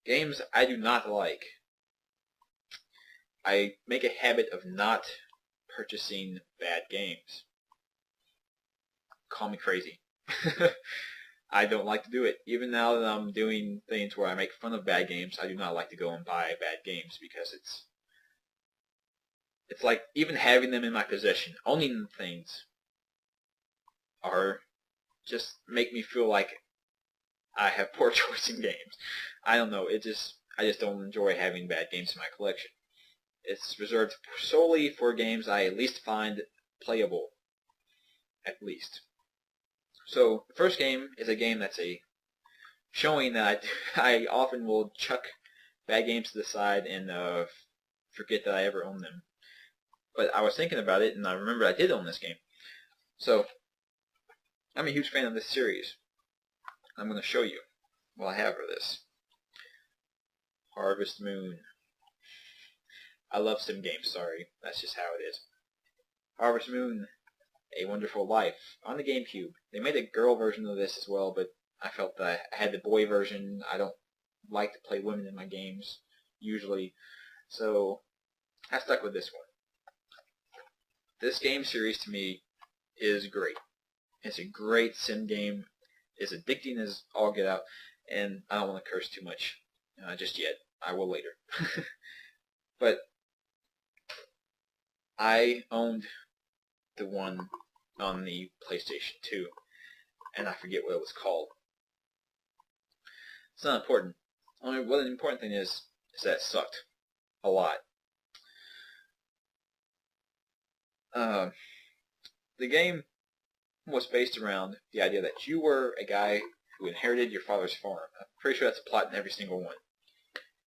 games I do not like. I make a habit of not purchasing bad games. Call me crazy. I don't like to do it. Even now that I'm doing things where I make fun of bad games, I do not like to go and buy bad games because it's like even having them in my possession, owning things are just make me feel like I have poor choice in games. I don't know. I just don't enjoy having bad games in my collection. It's reserved solely for games I at least find playable, at least. So the first game is a game that's showing that I often will chuck bad games to the side and forget that I ever owned them. But I was thinking about it, and I remember I did own this game. So I'm a huge fan of this series. I'm going to show you what I have for this. Harvest Moon. I love sim games, sorry. That's just how it is. Harvest Moon, A Wonderful Life, on the GameCube. They made a girl version of this as well, but I felt that I had the boy version. I don't like to play women in my games, usually, so I stuck with this one. This game series, to me, is great. It's a great sim game. It's addicting as all get out, and I don't want to curse too much just yet. I will later. But I owned the one on the PlayStation 2, and I forget what it was called. It's not important. Only what the important thing is that it sucked a lot. The game was based around the idea that you were a guy who inherited your father's farm. I'm pretty sure that's a plot in every single one.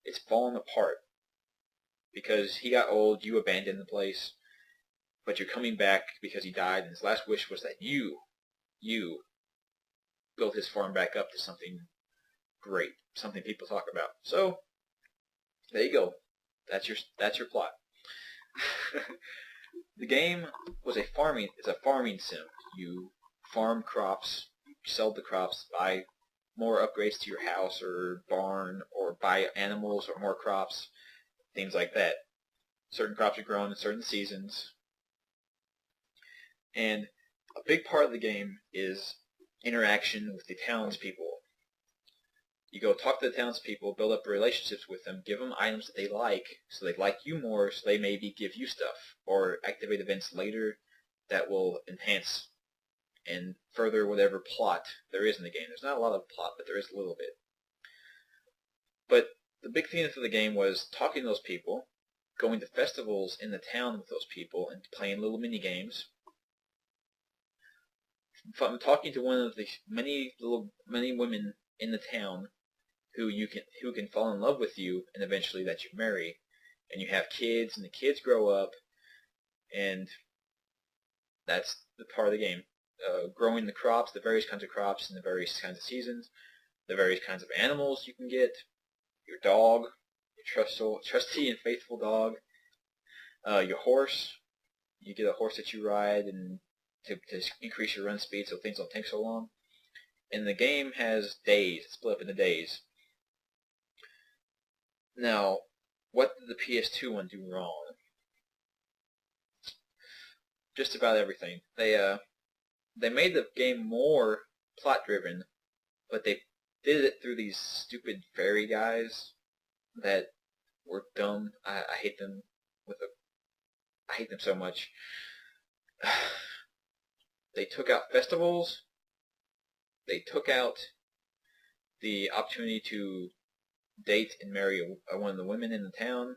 It's fallen apart because he got old, you abandoned the place, but you're coming back because he died, and his last wish was that you built his farm back up to something great, something people talk about. So there you go. That's your plot. The game is a farming sim. You farm crops, you sell the crops, buy more upgrades to your house or barn, or buy animals or more crops, things like that. Certain crops are grown in certain seasons. And a big part of the game is interaction with the townspeople. You go talk to the townspeople, build up relationships with them, give them items that they like, so they like you more, so they maybe give you stuff, or activate events later that will enhance and further whatever plot there is in the game. There's not a lot of plot, but there is a little bit. But the big thing for the game was talking to those people, going to festivals in the town with those people, and playing little mini games. From talking to one of the many women in the town who can fall in love with you, and eventually that you marry, and you have kids, and the kids grow up, and that's the part of the game. Growing the crops, the various kinds of crops in the various kinds of seasons, the various kinds of animals you can get, your dog, your trusty and faithful dog, your horse. You get a horse that you ride and to increase your run speed so things don't take so long. And the game has days. It's split up into days. Now, what did the PS2 one do wrong? Just about everything. They made the game more plot-driven, but they did it through these stupid fairy guys that were dumb. I hate them I hate them so much. They took out festivals. They took out the opportunity to date and marry one of the women in the town.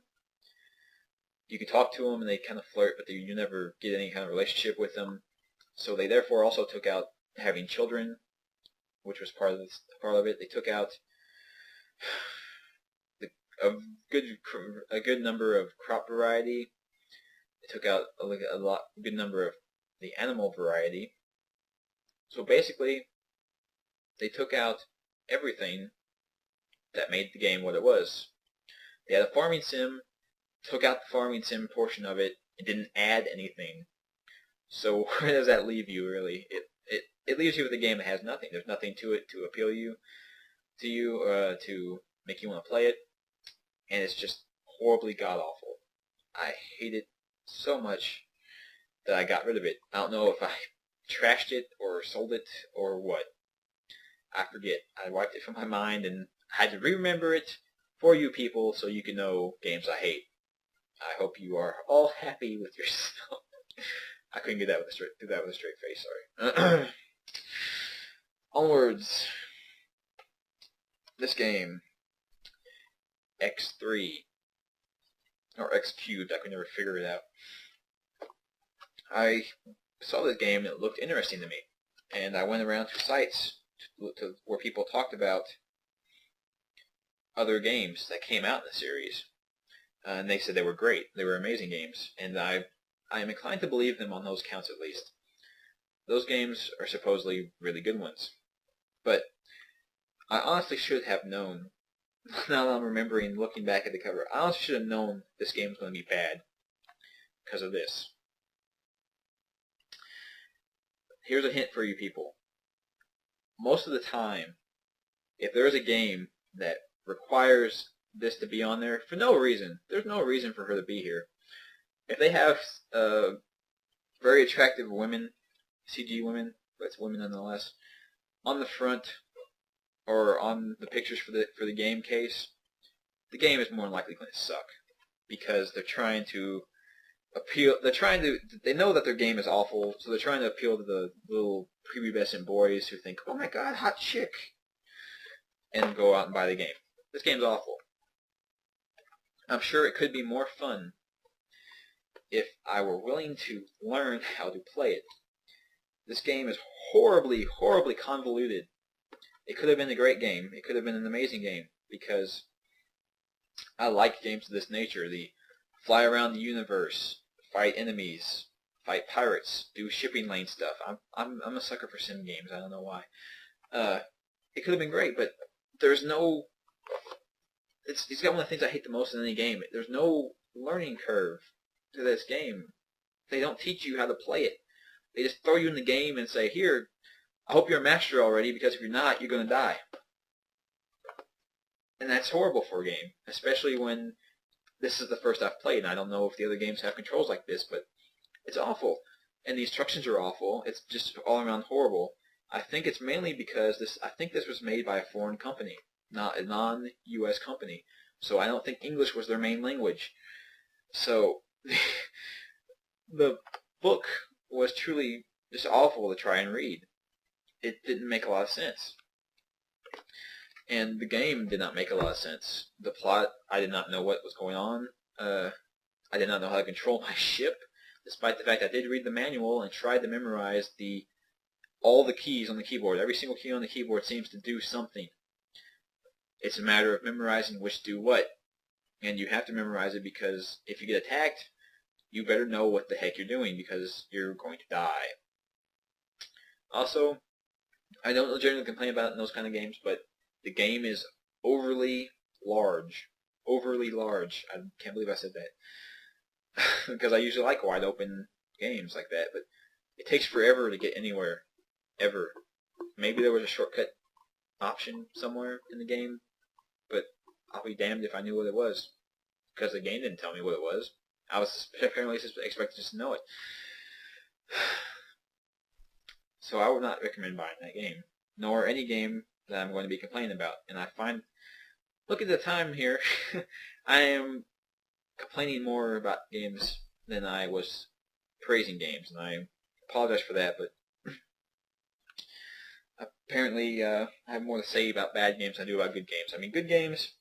You can talk to them and they kind of flirt, but you never get any kind of relationship with them. So they therefore also took out having children, which was part of it. They took out a good number of crop variety. They took out a good number of the animal variety. So basically, they took out everything that made the game what it was. They had a farming sim, took out the farming sim portion of it, and didn't add anything. So where does that leave you, really? It leaves you with a game that has nothing. There's nothing to it to appeal to you, to make you want to play it, and it's just horribly god-awful. I hate it so much that I got rid of it. I don't know if I trashed it or sold it or what. I forget. I wiped it from my mind and had to re-remember it for you people so you can know games I hate. I hope you are all happy with yourself. I couldn't get that with a straight face, sorry. Onwards. This game, X3, or X cubed, I could never figure it out. I saw this game and it looked interesting to me, and I went around to sites to where people talked about other games that came out in the series, and they said they were great, they were amazing games, and I am inclined to believe them on those counts at least. Those games are supposedly really good ones, but I honestly should have known, now that I'm remembering looking back at the cover, I honestly should have known this game was going to be bad because of this. Here's a hint for you people. Most of the time, if there's a game that requires this to be on there for no reason, there's no reason for her to be here. If they have very attractive women, CG women, but it's women nonetheless, on the front or on the pictures for the game case, the game is more than likely going to suck because they're trying to appeal. They know that their game is awful, so they're trying to appeal to the little prepubescent boys who think, "Oh my God, hot chick," and go out and buy the game. This game's awful. I'm sure it could be more fun if I were willing to learn how to play it. This game is horribly, horribly convoluted. It could have been a great game. It could have been an amazing game because I like games of this nature. The fly around the universe, fight enemies, fight pirates, do shipping lane stuff. I'm a sucker for sim games. I don't know why. It could have been great, but there's no. It's got one of the things I hate the most in any game. There's no learning curve to this game. They don't teach you how to play it. They just throw you in the game and say, "Here, I hope you're a master already, because if you're not, you're going to die." And that's horrible for a game, especially when this is the first I've played, and I don't know if the other games have controls like this, but it's awful. And the instructions are awful. It's just all around horrible. I think it's mainly because I think this was made by a foreign company, not a non-US company. So I don't think English was their main language. So the book was truly just awful to try and read. It didn't make a lot of sense. And the game did not make a lot of sense. The plot, I did not know what was going on. I did not know how to control my ship, despite the fact I did read the manual and tried to memorize all the keys on the keyboard. Every single key on the keyboard seems to do something. It's a matter of memorizing which do what. And you have to memorize it because if you get attacked, you better know what the heck you're doing because you're going to die. Also, I don't generally complain about it in those kind of games, but the game is overly large. Overly large. I can't believe I said that. Because I usually like wide open games like that, but it takes forever to get anywhere. Ever. Maybe there was a shortcut option somewhere in the game, but I'll be damned if I knew what it was. Because the game didn't tell me what it was. I was apparently expected just to know it. So I would not recommend buying that game, nor any game that I'm going to be complaining about. And I find, look at the time here, I am complaining more about games than I was praising games, and I apologize for that, but apparently I have more to say about bad games than I do about good games. I mean, good games,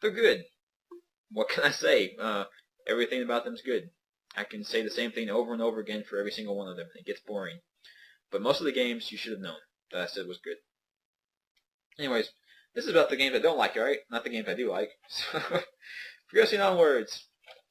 they're good. What can I say? Everything about them is good. I can say the same thing over and over again for every single one of them. It gets boring. But most of the games you should have known that I said was good. Anyways, this is about the games I don't like, alright? Not the games I do like. So, progressing onwards.